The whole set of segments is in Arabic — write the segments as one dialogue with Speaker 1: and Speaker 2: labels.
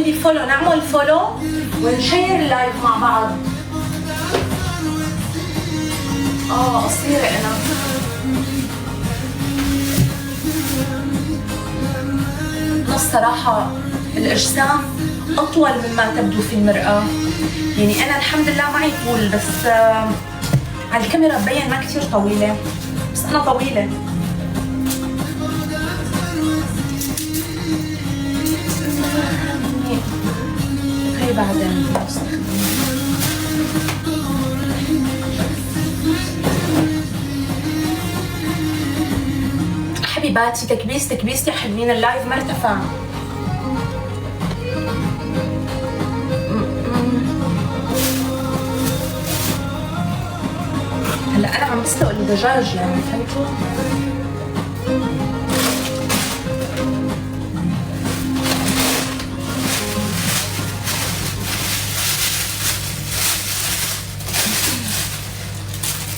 Speaker 1: لي فولو، نعمل فولو ونشير اللايف مع بعض. قصيرة انا. الصراحة الأجسام أطول مما تبدو في المرآة. يعني أنا الحمد لله معي طول، بس على الكاميرا ببين ما كتير طويلة، بس أنا طويلة. هي بعدين حبيباتي. تكبيس يا حلوين، اللايف ما ارتفع. هلا انا عم بسلق الدجاج، يعني فهمتوا؟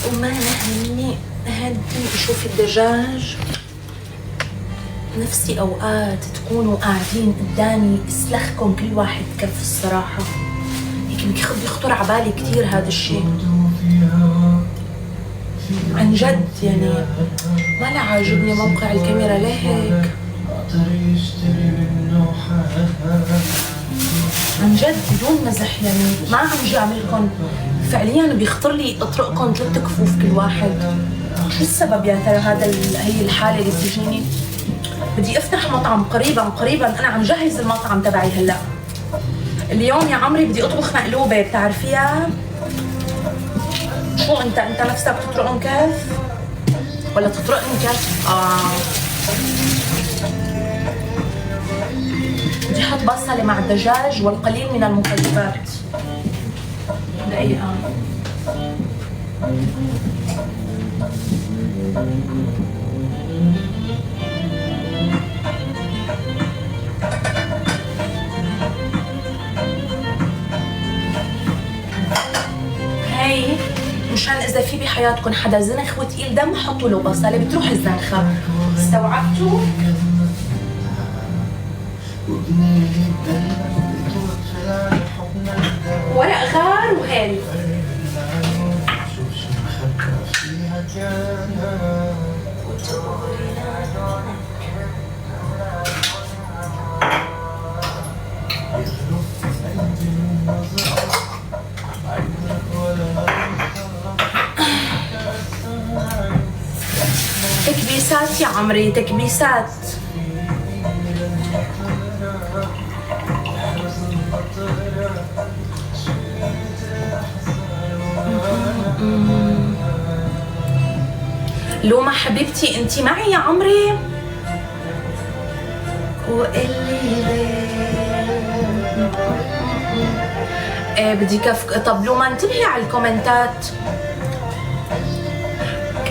Speaker 1: وما هني شوفي الدجاج. نفسي اوقات تكونوا قاعدين قدامي اسلخكم كل واحد كف. الصراحه هيك بيخطر على بالي كثير هذا الشيء عن جد. يعني ما لا عاجبني موقع الكاميرا لهيك عن جد بدون مزح. يعني ما عم جي اعملكم، فعليا بيخطر لي اطرقكم 3 كفوف كل واحد. شو السبب يا ترى هي الحاله اللي بتجيني؟ بدي افتح مطعم قريبا. انا عم جهز المطعم تبعي هلا. اليوم يا عمري بدي اطبخ مقلوبه، بتعرفيها؟ شو انت نفسك تطرقهم كيف؟ ولا تطرقني كيف؟ بدي احط بصله مع الدجاج والقليل من المطيبات. دقيقه. هي مشان اذا في بحياتكم حدا زنخ وتقيل دم حطوا له بصله بتروح الزنخه. استوعبتوا؟ ورق غار وهيل. تكبيسات يا عمري، تكبيسات. لوما حبيبتي انتي معي يا عمري. وقلي بدي طب لوما انتبهي على الكومنتات.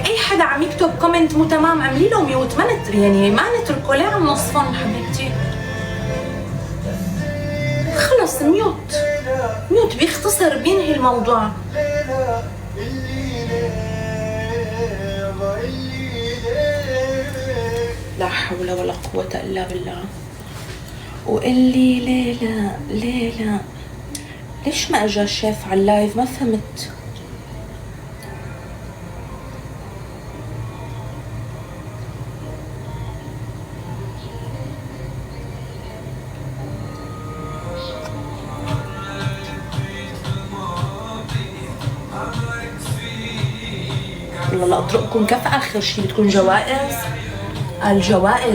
Speaker 1: اي حدا عم يكتب كومنت مو تمام اعملي له ميوت. يعني ما نتركه، ليه عم نصفن حبيبتي؟ خلص ميوت بيختصر بينهي الموضوع. لا حول ولا قوة الا بالله. وقلي ليلى ليش ما اجى الشيف على اللايف؟ ما فهمت. والله لا اطرقكم كف. اخر شي بدكم جوائز. الجوائز